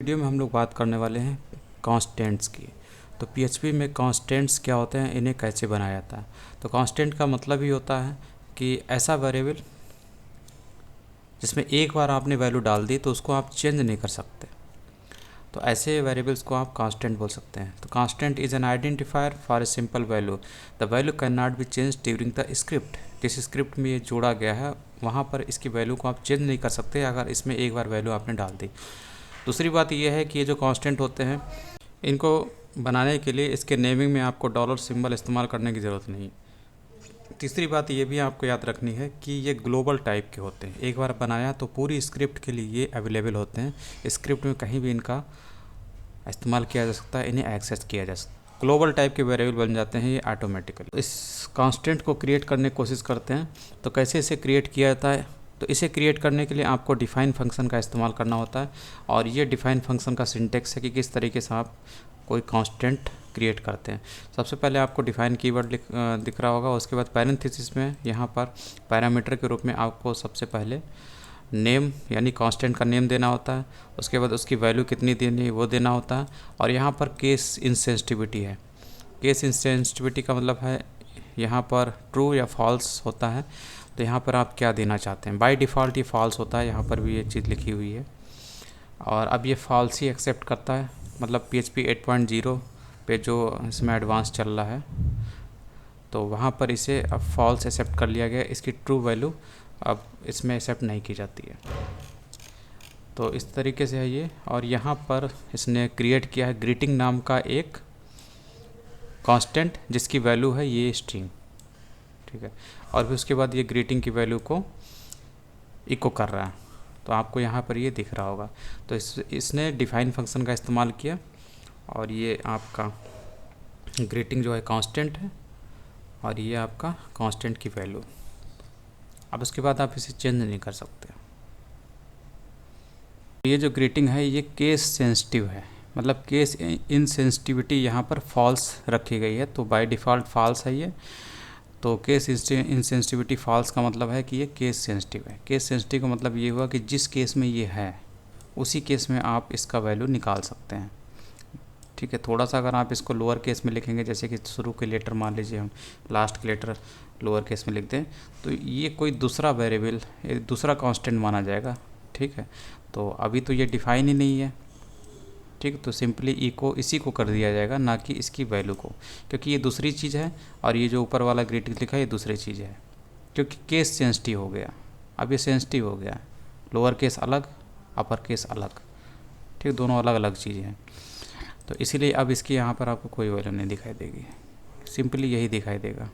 Video में हम लोग बात करने वाले हैं कांस्टेंट्स की। तो पीएचपी में कांस्टेंट्स क्या होते हैं, इन्हें कैसे बनाया जाता है। तो कांस्टेंट का मतलब ही होता है कि ऐसा वेरिएबल जिसमें एक बार आपने वैल्यू डाल दी तो उसको आप चेंज नहीं कर सकते। तो ऐसे वेरिएबल्स को आप कांस्टेंट बोल सकते हैं। तो constant is an identifier for a simple value. The value can not be change during the script. जिस स्क्रिप्ट में ये जोड़ा गया है वहाँ पर इसकी वैल्यू को आप चेंज नहीं कर सकते अगर इसमें एक बार वैल्यू आपने डाल दी। दूसरी बात यह है कि ये जो कांस्टेंट होते हैं इनको बनाने के लिए इसके नेमिंग में आपको डॉलर सिंबल इस्तेमाल करने की ज़रूरत नहीं। तीसरी बात ये भी आपको याद रखनी है कि ये ग्लोबल टाइप के होते हैं। एक बार बनाया तो पूरी स्क्रिप्ट के लिए ये अवेलेबल होते हैं। स्क्रिप्ट में कहीं भी इनका इस्तेमाल किया जा सकता है, इन्हें एक्सेस किया जा सकता है। ग्लोबल टाइप के वेरिएबल बन जाते हैं ये ऑटोमेटिकली। इस कांस्टेंट को क्रिएट करने की कोशिश करते हैं। तो कैसे इसे क्रिएट किया जाता है, तो इसे क्रिएट करने के लिए आपको डिफाइन फंक्शन का इस्तेमाल करना होता है। और ये डिफाइन फंक्शन का सिंटेक्स है कि किस तरीके से आप कोई कांस्टेंट क्रिएट करते हैं। सबसे पहले आपको डिफाइन कीवर्ड दिख रहा होगा। उसके बाद पैरेंथेसिस में यहाँ पर पैरामीटर के रूप में आपको सबसे पहले नेम यानी कांस्टेंट का नेम देना होता है। उसके बाद उसकी वैल्यू कितनी देनी है वो देना होता है। और यहाँ पर केस इंसेंसिटिविटी है। केस इंसेंसिटिविटी का मतलब है यहाँ पर ट्रू या फॉल्स होता है। तो यहाँ पर आप क्या देना चाहते हैं। बाय डिफ़ॉल्ट ये फॉल्स होता है, यहाँ पर भी ये चीज़ लिखी हुई है। और अब ये फॉल्स ही एक्सेप्ट करता है, मतलब PHP 8.0 पे जो इसमें एडवांस चल रहा है तो वहाँ पर इसे अब फॉल्स एक्सेप्ट कर लिया गया। इसकी ट्रू वैल्यू अब इसमें एक्सेप्ट नहीं की जाती है। तो इस तरीके से है ये। और यहाँ पर इसने क्रिएट किया है ग्रीटिंग नाम का एक कांस्टेंट जिसकी वैल्यू है ये स्ट्रिंग, ठीक है। और फिर उसके बाद ये ग्रीटिंग की वैल्यू को इको कर रहा है। तो आपको यहाँ पर ये दिख रहा होगा। तो इसने डिफाइन फंक्शन का इस्तेमाल किया और ये आपका ग्रीटिंग जो है कांस्टेंट है और ये आपका कांस्टेंट की वैल्यू। अब उसके बाद आप इसे चेंज नहीं कर सकते। ये जो ग्रीटिंग है ये केस सेंसिटिव है, मतलब केस इनसेंसिटिविटी यहाँ पर फॉल्स रखी गई है। तो बाय डिफ़ॉल्ट फॉल्स है ये। तो केस इनसेंसिटिविटी फॉल्स का मतलब है कि ये केस सेंसिटिव है। केस सेंसिटिव का मतलब ये हुआ कि जिस केस में ये है उसी केस में आप इसका वैल्यू निकाल सकते हैं, ठीक है। थोड़ा सा अगर आप इसको लोअर केस में लिखेंगे, जैसे कि शुरू के लेटर मान लीजिए हम लास्ट के लेटर लोअर केस में लिखते हैं, तो ये कोई दूसरा वेरिएबल दूसरा कांस्टेंट माना जाएगा, ठीक है। तो अभी तो ये डिफाइन ही नहीं है, ठीक। तो सिंपली इको इसी को कर दिया जाएगा, ना कि इसकी वैल्यू को, क्योंकि ये दूसरी चीज़ है और ये जो ऊपर वाला ग्रीटिंग लिखा है ये दूसरी चीज़ है। क्योंकि केस सेंसिटिव हो गया, अब ये सेंसिटिव हो गया। लोअर केस अलग, अपर केस अलग, ठीक, दोनों अलग अलग चीज़ें हैं। तो इसीलिए अब इसकी यहाँ पर आपको कोई वैल्यू नहीं दिखाई देगी, सिंपली यही दिखाई देगा,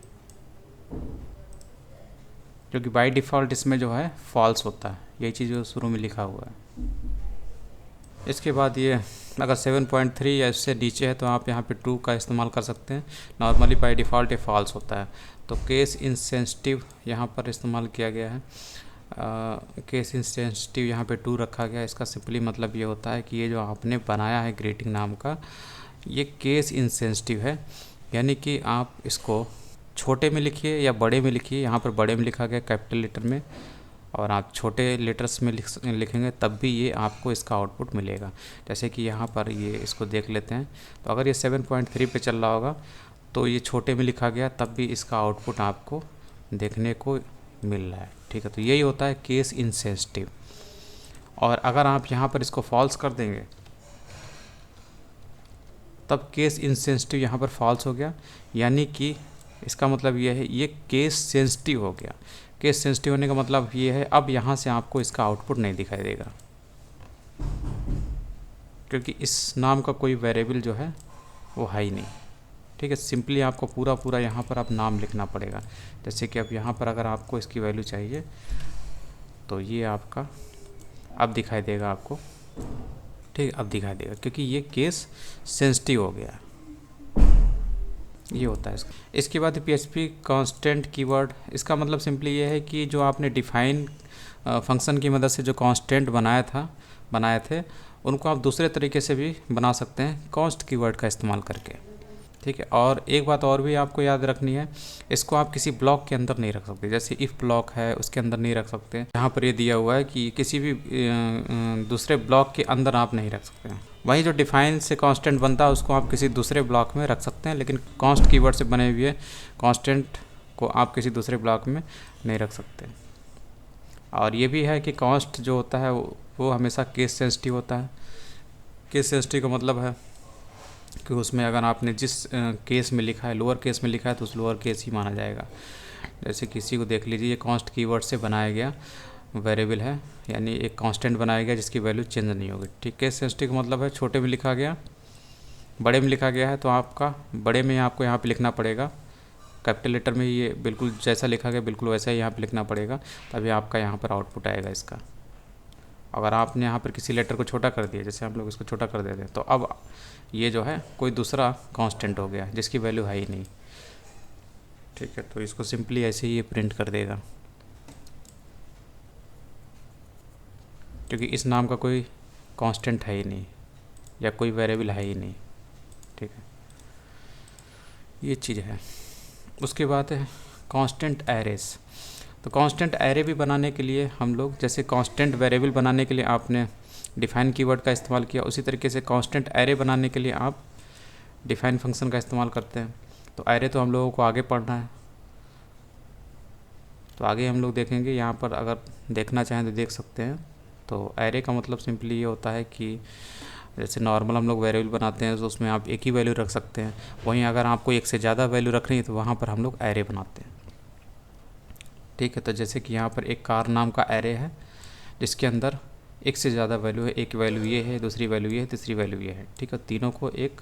क्योंकि बाय डिफ़ॉल्ट इसमें जो है फॉल्स होता है। यही चीज़ जो शुरू में लिखा हुआ है। इसके बाद ये अगर 7.3 या इससे नीचे है तो आप यहाँ पे ट्रू का इस्तेमाल कर सकते हैं। नॉर्मली बाय डिफ़ॉल्ट ये फॉल्स होता है। तो केस इनसेंसिटिव यहाँ पर इस्तेमाल किया गया है। केस इंसेंसिटिव यहाँ पे ट्रू रखा गया। इसका सिंपली मतलब ये होता है कि ये जो आपने बनाया है ग्रीटिंग नाम का ये केस इंसेंसिटिव है, यानी कि आप इसको छोटे में लिखिए या बड़े में लिखिए। यहाँ पर बड़े में लिखा गया कैपिटल लेटर में, और आप छोटे लेटर्स में लिखेंगे तब भी ये आपको इसका आउटपुट मिलेगा। जैसे कि यहाँ पर ये इसको देख लेते हैं। तो अगर ये 7.3 पे चल रहा होगा तो ये छोटे में लिखा गया तब भी इसका आउटपुट आपको देखने को मिल रहा है, ठीक है। तो यही होता है केस इनसेंसिटिव। और अगर आप यहाँ पर इसको फॉल्स कर देंगे तब केस इनसेंसिटिव यहाँ पर फॉल्स हो गया, यानी कि इसका मतलब ये है ये केस सेंसिटिव हो गया। केस सेंसिटिव होने का मतलब ये है अब यहाँ से आपको इसका आउटपुट नहीं दिखाई देगा, क्योंकि इस नाम का कोई वेरिएबल जो है वो है ही नहीं, ठीक है। सिंपली आपको पूरा पूरा यहाँ पर आप नाम लिखना पड़ेगा। जैसे कि अब यहाँ पर अगर आपको इसकी वैल्यू चाहिए तो ये आपका अब दिखाई देगा आपको, ठीक है, अब दिखाई देगा क्योंकि ये केस सेंसिटिव हो गया। ये होता है इसका। इसके बाद PHP कांस्टेंट कीवर्ड, इसका मतलब सिंपली ये है कि जो आपने डिफाइन फंक्शन की मदद से जो कांस्टेंट बनाए थे उनको आप दूसरे तरीके से भी बना सकते हैं कांस्ट कीवर्ड का इस्तेमाल करके। ठीक है। और एक बात और भी आपको याद रखनी है, इसको आप किसी ब्लॉक के अंदर नहीं रख सकते। जैसे इफ़ ब्लॉक है उसके अंदर नहीं रख सकते। यहाँ पर ये दिया हुआ है कि किसी भी दूसरे ब्लॉक के अंदर आप नहीं रख सकते। वहीं जो डिफाइन से कांस्टेंट बनता है उसको आप किसी दूसरे ब्लॉक में रख सकते हैं, लेकिन कॉन्स्ट कीवर्ड से बने हुए कांस्टेंट को आप किसी दूसरे ब्लॉक में नहीं रख सकते। और ये भी है कि कॉन्स्ट जो होता है वो हमेशा केस सेंसिटिव होता है। केस सेंसिटिव का मतलब है कि उसमें अगर आपने जिस केस में लिखा है, लोअर केस में लिखा है, तो उस लोअर केस ही माना जाएगा। जैसे किसी को देख लीजिए, ये कॉन्स्ट कीवर्ड से बनाया गया वेरिएबल है, यानी एक कांस्टेंट बनाया गया जिसकी वैल्यू चेंज नहीं होगी। ठीक, केस सेंसिटिव का मतलब है छोटे में लिखा गया, बड़े में लिखा गया है तो आपका बड़े में आपको यहाँ पे लिखना पड़ेगा, कैपिटल लेटर में ये बिल्कुल जैसा लिखा गया बिल्कुल वैसा ही यहाँ पे लिखना पड़ेगा, तभी आपका यहाँ पर आउटपुट आएगा इसका। अगर आपने यहाँ पर किसी लेटर को छोटा कर दिया, जैसे हम लोग इसको छोटा कर देते हैं, तो अब ये जो है कोई दूसरा कांस्टेंट हो गया जिसकी वैल्यू है ही नहीं। ठीक है, तो इसको सिंपली ऐसे ही ये प्रिंट कर देगा, क्योंकि इस नाम का कोई कांस्टेंट है ही नहीं या कोई वेरिएबल है ही नहीं। ठीक है, ये चीज़ है। उसके बाद है कांस्टेंट एरेस। तो कांस्टेंट एरे भी बनाने के लिए हम लोग, जैसे कांस्टेंट वेरिएबल बनाने के लिए आपने डिफाइन कीवर्ड का इस्तेमाल किया, उसी तरीके से कांस्टेंट एरे बनाने के लिए आप डिफाइन फंक्शन का इस्तेमाल करते हैं। तो एरे तो हम लोगों को आगे पढ़ना है, तो आगे हम लोग देखेंगे। यहाँ पर अगर देखना चाहें तो देख सकते हैं। तो एरे का मतलब सिंपली ये होता है कि जैसे नॉर्मल हम लोग वेरिएबल बनाते हैं तो उसमें आप एक ही वैल्यू रख सकते हैं, वहीं अगर आपको एक से ज़्यादा वैल्यू रखनी है तो वहाँ पर हम लोग एरे बनाते हैं। ठीक है, तो जैसे कि यहाँ पर एक कार नाम का एरे है जिसके अंदर एक से ज़्यादा वैल्यू है, एक वैल्यू ये है, दूसरी वैल्यू ये है, तीसरी वैल्यू ये है। ठीक है, तीनों को एक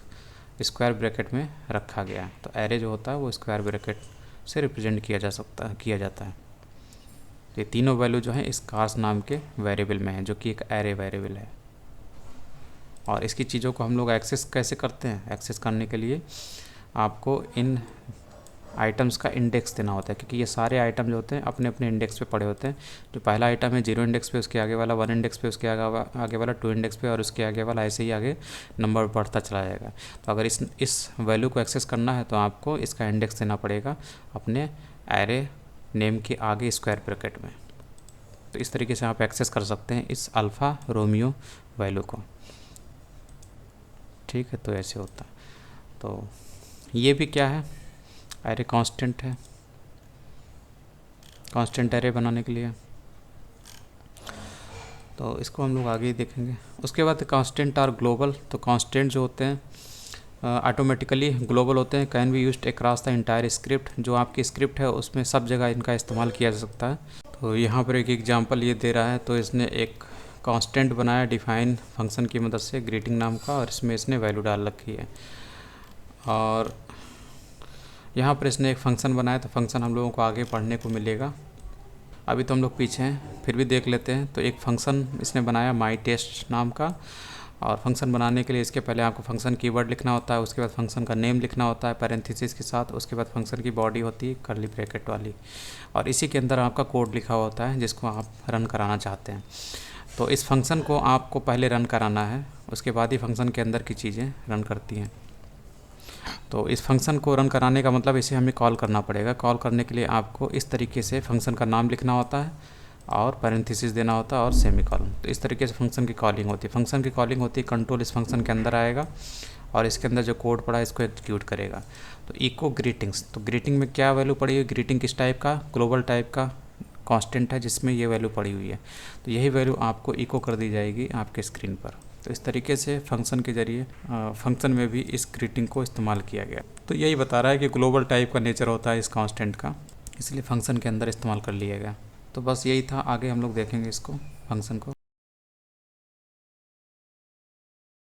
स्क्वायर ब्रैकेट में रखा गया है। तो एरे जो होता है वो स्क्वायर ब्रैकेट से रिप्रेजेंट किया जाता है। तो ये तीनों वैल्यू जो है इस कार्स नाम के वेरिएबल में है, जो कि एक एरे वेरिएबल है। और इसकी चीज़ों को हम लोग एक्सेस कैसे करते हैं? एक्सेस करने के लिए आपको इन आइटम्स का इंडेक्स देना होता है, क्योंकि ये सारे आइटम जो होते हैं अपने अपने इंडेक्स पे पड़े होते हैं। जो पहला आइटम है 0 इंडेक्स पे, उसके आगे वाला 1 इंडेक्स पे, उसके आगे वाला 2 इंडेक्स पे, और उसके आगे वाला ऐसे ही आगे नंबर बढ़ता चला जाएगा। तो अगर इस वैल्यू को एक्सेस करना है तो आपको इसका इंडेक्स देना पड़ेगा अपने एरे नेम के आगे स्क्वायर ब्रैकेट में। तो इस तरीके से आप एक्सेस कर सकते हैं इस अल्फ़ा रोमियो वैल्यू को। ठीक है, तो ऐसे होता है। तो ये भी क्या है? एरे कांस्टेंट है, कांस्टेंट एरे बनाने के लिए। तो इसको हम लोग आगे ही देखेंगे। उसके बाद कांस्टेंट आर ग्लोबल। तो कांस्टेंट जो होते हैं ऑटोमेटिकली ग्लोबल होते हैं, can be used across the entire script. जो आपकी स्क्रिप्ट है उसमें सब जगह इनका इस्तेमाल किया जा सकता है। तो यहाँ पर एक एग्जांपल ये दे रहा है। तो इसने एक कांस्टेंट बनाया डिफाइन फंक्शन की मदद से, ग्रीटिंग नाम का, और इसमें इसने वैल्यू डाल रखी है। और यहाँ पर इसने एक फ़ंक्शन बनाया, तो फंक्शन हम लोगों को आगे पढ़ने को मिलेगा। अभी तो हम लोग पीछे हैं, फिर भी देख लेते हैं। तो एक फ़ंक्शन इसने बनाया माई टेस्ट नाम का, और फंक्शन बनाने के लिए इसके पहले आपको फंक्शन कीवर्ड लिखना होता है, उसके बाद फंक्शन का नेम लिखना होता है पैरेंथेसिस के साथ, उसके बाद फंक्शन की बॉडी होती है कर्ली ब्रैकेट वाली, और इसी के अंदर आपका कोड लिखा होता है जिसको आप रन कराना चाहते हैं। तो इस फंक्शन को आपको पहले रन कराना है, उसके बाद ही फंक्शन के अंदर की चीज़ें रन करती हैं। तो इस फंक्शन को रन कराने का मतलब इसे हमें कॉल करना पड़ेगा। कॉल करने के लिए आपको इस तरीके से फंक्शन का नाम लिखना होता है और पैरेंथेसिस देना होता है और सेमीकोलन। तो इस तरीके से फंक्शन की कॉलिंग होती है। फंक्शन की कॉलिंग होती है, कंट्रोल इस फंक्शन के अंदर आएगा और इसके अंदर जो कोड पड़ा है इसको एग्जीक्यूट करेगा। तो इको ग्रीटिंग्स, तो ग्रीटिंग में क्या वैल्यू पड़ी हुई? ग्रीटिंग किस टाइप का? ग्लोबल टाइप का कांस्टेंट है जिसमें ये वैल्यू पड़ी हुई है। तो यही वैल्यू आपको इको कर दी जाएगी आपके स्क्रीन पर। तो इस तरीके से फंक्शन के ज़रिए फंक्शन में भी इस ग्रीटिंग को इस्तेमाल किया गया। तो यही बता रहा है कि ग्लोबल टाइप का नेचर होता है इस कांस्टेंट का, इसलिए फंक्शन के अंदर इस्तेमाल कर लिया गया। तो बस यही था, आगे हम लोग देखेंगे इसको फंक्शन को।